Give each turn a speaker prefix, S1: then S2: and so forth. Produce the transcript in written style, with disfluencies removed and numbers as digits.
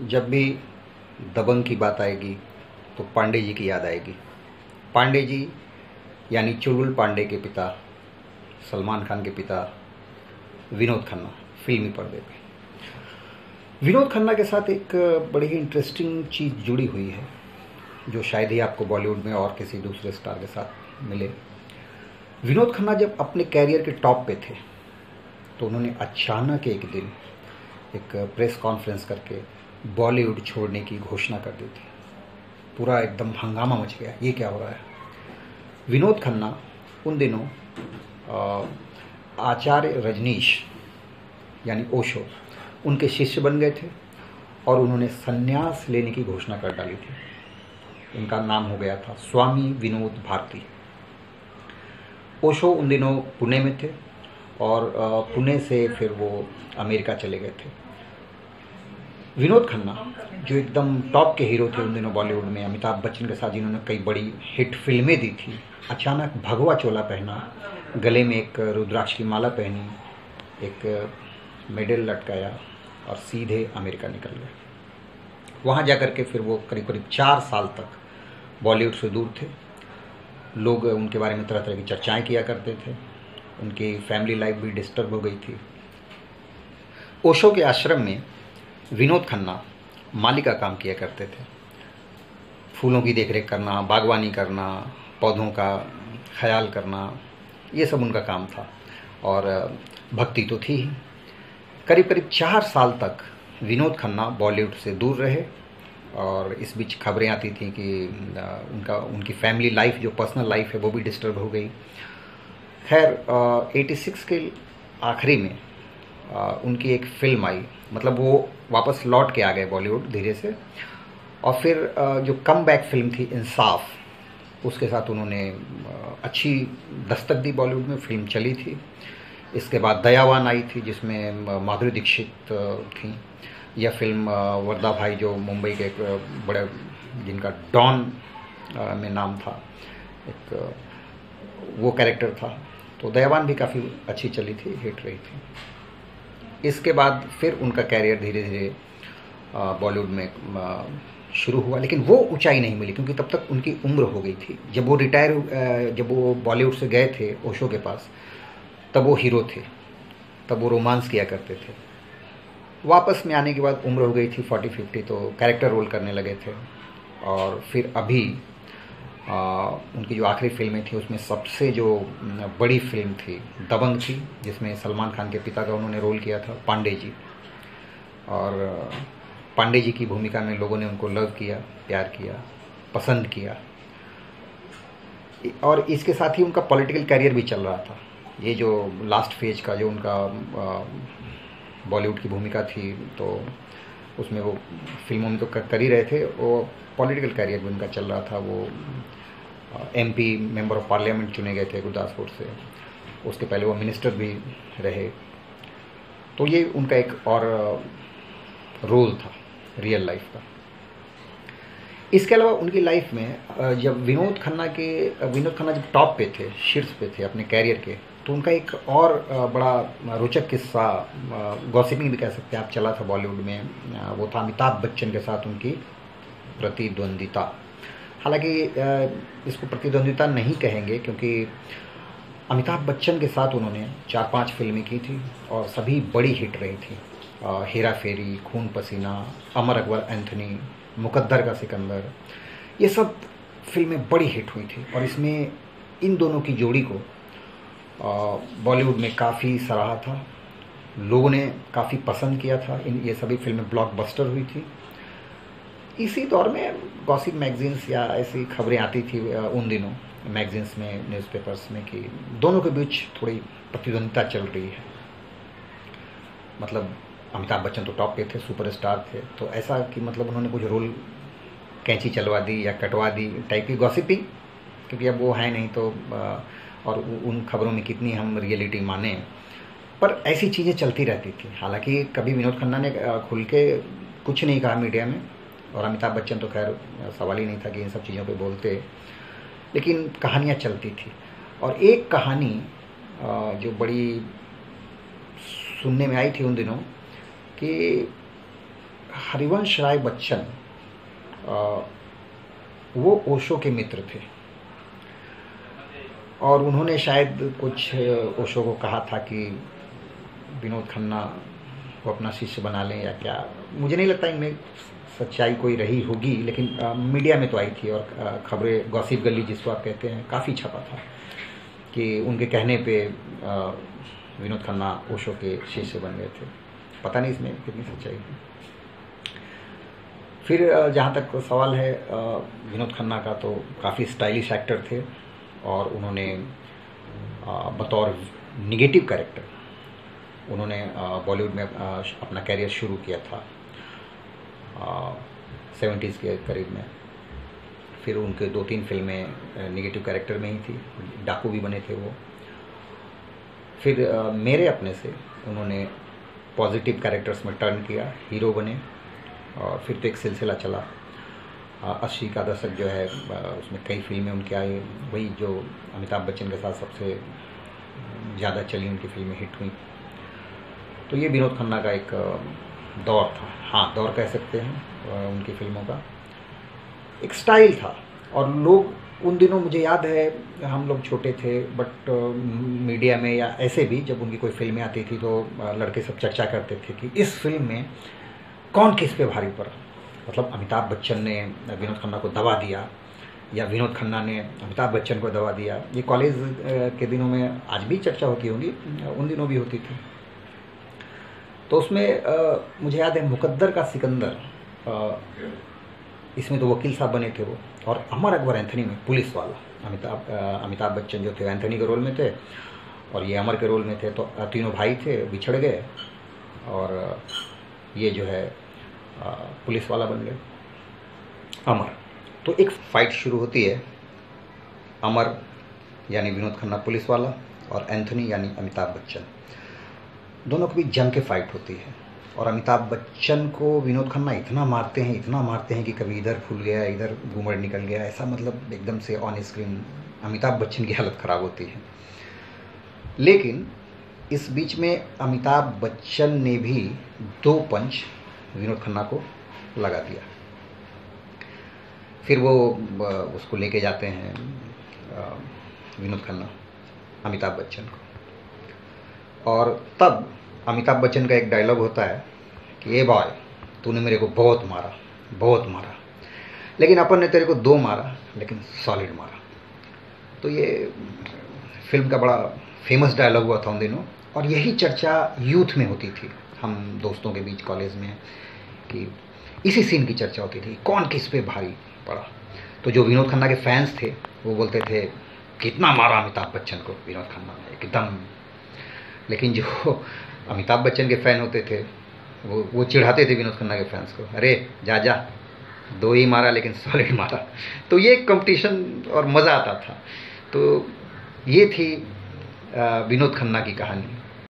S1: जब भी दबंग की बात आएगी तो पांडे जी की याद आएगी। पांडे जी यानी चुलबुल पांडे के पिता, सलमान खान के पिता विनोद खन्ना, फिल्मी पर्दे पे। विनोद खन्ना के साथ एक बड़ी ही इंटरेस्टिंग चीज़ जुड़ी हुई है जो शायद ही आपको बॉलीवुड में और किसी दूसरे स्टार के साथ मिले। विनोद खन्ना जब अपने कैरियर के टॉप पे थे तो उन्होंने अचानक एक दिन एक प्रेस कॉन्फ्रेंस करके बॉलीवुड छोड़ने की घोषणा कर दी थी। पूरा एकदम हंगामा मच गया, ये क्या हो रहा है। विनोद खन्ना उन दिनों आचार्य रजनीश यानी ओशो उनके शिष्य बन गए थे और उन्होंने संन्यास लेने की घोषणा कर डाली थी। उनका नाम हो गया था स्वामी विनोद भारती। ओशो उन दिनों पुणे में थे और पुणे से फिर वो अमेरिका चले गए थे। विनोद खन्ना जो एकदम टॉप के हीरो थे उन दिनों बॉलीवुड में, अमिताभ बच्चन के साथ जिन्होंने कई बड़ी हिट फिल्में दी थी, अचानक भगवा चोला पहना, गले में एक रुद्राक्ष की माला पहनी, एक मेडल लटकाया और सीधे अमेरिका निकल गए। वहाँ जाकर के फिर वो करीब करीब 4 साल तक बॉलीवुड से दूर थे। लोग उनके बारे में तरह तरह की चर्चाएं किया करते थे। उनकी फैमिली लाइफ भी डिस्टर्ब हो गई थी। ओशो के आश्रम में विनोद खन्ना माली का काम किया करते थे। फूलों की देखरेख करना, बागवानी करना, पौधों का ख्याल करना, ये सब उनका काम था और भक्ति तो थी ही। करीब करीब 4 साल तक विनोद खन्ना बॉलीवुड से दूर रहे और इस बीच खबरें आती थी कि उनकी फैमिली लाइफ, जो पर्सनल लाइफ है, वो भी डिस्टर्ब हो गई। खैर 86 के आखिरी में उनकी एक फिल्म आई, मतलब वो वापस लौट के आ गए बॉलीवुड धीरे से, और फिर जो कम बैक फिल्म थी इंसाफ, उसके साथ उन्होंने अच्छी दस्तक दी बॉलीवुड में, फिल्म चली थी। इसके बाद दयावान आई थी जिसमें माधुरी दीक्षित थी। यह फिल्म वर्दा भाई जो मुंबई के एक बड़े, जिनका डॉन में नाम था, एक वो कैरेक्टर था। तो दयावान भी काफ़ी अच्छी चली थी, हिट रही थी। इसके बाद फिर उनका कैरियर धीरे धीरे बॉलीवुड में शुरू हुआ, लेकिन वो ऊंचाई नहीं मिली क्योंकि तब तक उनकी उम्र हो गई थी। जब वो बॉलीवुड से गए थे ओशो के पास, तब वो हीरो थे, तब वो रोमांस किया करते थे। वापस में आने के बाद उम्र हो गई थी 40-50, तो कैरेक्टर रोल करने लगे थे। और फिर अभी उनकी जो आखिरी फिल्में थी उसमें सबसे जो बड़ी फिल्म थी दबंग थी, जिसमें सलमान खान के पिता का उन्होंने रोल किया था, पांडे जी। और पांडे जी की भूमिका में लोगों ने उनको लव किया, प्यार किया, पसंद किया। और इसके साथ ही उनका पॉलिटिकल कैरियर भी चल रहा था। ये जो लास्ट फेज का जो उनका बॉलीवुड की भूमिका थी, तो उसमें वो फिल्मों में तो कर ही रहे थे, वो पॉलिटिकल कैरियर भी उनका चल रहा था। वो MP मेंबर ऑफ पार्लियामेंट चुने गए थे गुरदासपुर से। उसके पहले वो मिनिस्टर भी रहे। तो ये उनका एक और रोल था रियल लाइफ का। इसके अलावा उनकी लाइफ में जब विनोद खन्ना जब टॉप पे थे, शीर्ष पे थे अपने कैरियर के, तो उनका एक और बड़ा रोचक किस्सा, गॉसिपिंग भी कह सकते हैं आप, चला था बॉलीवुड में। वो था अमिताभ बच्चन के साथ उनकी प्रतिद्वंदिता। हालांकि इसको प्रतिद्वंदिता नहीं कहेंगे क्योंकि अमिताभ बच्चन के साथ उन्होंने 4-5 फिल्में की थी और सभी बड़ी हिट रही थी। हेरा फेरी, खून पसीना, अमर अकबर एंथनी, मुकद्दर का सिकंदर, ये सब फिल्में बड़ी हिट हुई थी। और इसमें इन दोनों की जोड़ी को बॉलीवुड में काफ़ी सराहा था, लोगों ने काफ़ी पसंद किया था। ये सभी फिल्में ब्लॉकबस्टर हुई थी। इसी दौर में गॉसिप मैगजीन्स या ऐसी खबरें आती थी उन दिनों मैगजीन्स में, न्यूज़पेपर्स में, कि दोनों के बीच थोड़ी प्रतिद्वंदिता चल रही है। मतलब अमिताभ बच्चन तो टॉप पे थे, सुपरस्टार थे, तो ऐसा कि मतलब उन्होंने कुछ रोल कैंची चलवा दी या कटवा दी टाइप की गॉसिपिंग, क्योंकि अब वो है नहीं तो और उन खबरों में कितनी हम रियलिटी माने, पर ऐसी चीज़ें चलती रहती थी। हालांकि कभी विनोद खन्ना ने खुल के कुछ नहीं कहा मीडिया में, और अमिताभ बच्चन तो खैर सवाल ही नहीं था कि इन सब चीज़ों पे बोलते, लेकिन कहानियाँ चलती थी। और एक कहानी जो बड़ी सुनने में आई थी उन दिनों कि हरिवंश राय बच्चन वो ओशो के मित्र थे और उन्होंने शायद कुछ ओशो को कहा था कि विनोद खन्ना को अपना शिष्य बना लें या क्या। मुझे नहीं लगता इनमें सच्चाई कोई रही होगी, लेकिन मीडिया में तो आई थी और खबरें, गॉसिप गली जिसको आप कहते हैं, काफ़ी छपा था कि उनके कहने पे विनोद खन्ना ओशो के शिष्य बन गए थे। पता नहीं इसमें कितनी सच्चाई है। फिर जहाँ तक सवाल है विनोद खन्ना का, तो काफ़ी स्टाइलिश एक्टर थे और उन्होंने बतौर निगेटिव कैरेक्टर उन्होंने बॉलीवुड में अपना कैरियर शुरू किया था 70s के करीब में। फिर उनके 2-3 फिल्में निगेटिव कैरेक्टर में ही थी, डाकू भी बने थे वो। फिर मेरे अपने से उन्होंने पॉजिटिव कैरेक्टर्स में टर्न किया, हीरो बने और फिर तो एक सिलसिला चला। 80 का दशक जो है उसमें कई फिल्में उनकी आई, वही जो अमिताभ बच्चन के साथ सबसे ज़्यादा चली उनकी फिल्में हिट हुई। तो ये विनोद खन्ना का एक दौर था, हाँ दौर कह सकते हैं उनकी फिल्मों का। एक स्टाइल था और लोग उन दिनों, मुझे याद है हम लोग छोटे थे बट मीडिया में या ऐसे भी जब उनकी कोई फिल्में आती थी तो लड़के सब चर्चा करते थे कि इस फिल्म में कौन किस पे भारी पड़ा। मतलब अमिताभ बच्चन ने विनोद खन्ना को दबा दिया या विनोद खन्ना ने अमिताभ बच्चन को दबा दिया। ये कॉलेज के दिनों में आज भी चर्चा होती होगी, उन दिनों भी होती थी। तो उसमें मुझे याद है मुकद्दर का सिकंदर, इसमें तो वकील साहब बने थे वो, और अमर अकबर एंथनी में पुलिस वाला। अमिताभ बच्चन जो थे एंथनी के रोल में थे और ये अमर के रोल में थे। तो तीनों भाई थे, बिछड़ गए और ये जो है पुलिस वाला बन गए अमर। तो एक फाइट शुरू होती है, अमर यानी विनोद खन्ना पुलिस वाला और एंथनी यानी अमिताभ बच्चन, दोनों के बीच जंग के फाइट होती है। और अमिताभ बच्चन को विनोद खन्ना इतना मारते हैं कि कभी इधर फूल गया, इधर घूमड़ निकल गया, ऐसा मतलब एकदम से ऑन स्क्रीन अमिताभ बच्चन की हालत ख़राब होती है। लेकिन इस बीच में अमिताभ बच्चन ने भी 2 पंच विनोद खन्ना को लगा दिया। फिर वो उसको लेके जाते हैं विनोद खन्ना अमिताभ बच्चन को, और तब अमिताभ बच्चन का एक डायलॉग होता है कि ए बॉय, तूने मेरे को बहुत मारा, लेकिन अपन ने तेरे को 2 मारा लेकिन सॉलिड मारा। तो ये फिल्म का बड़ा फेमस डायलॉग हुआ था उन दिनों और यही चर्चा यूथ में होती थी, हम दोस्तों के बीच कॉलेज में, कि इसी सीन की चर्चा होती थी, कौन किस पे भारी पड़ा। तो जो विनोद खन्ना के फैंस थे वो बोलते थे कितना मारा अमिताभ बच्चन को विनोद खन्ना ने एकदम। लेकिन जो अमिताभ बच्चन के फ़ैन होते थे वो चिढ़ाते थे विनोद खन्ना के फैंस को, अरे जा 2 ही मारा लेकिन सॉलिड मारा। तो ये कंपटीशन और मज़ा आता था। तो ये थी विनोद खन्ना की कहानी।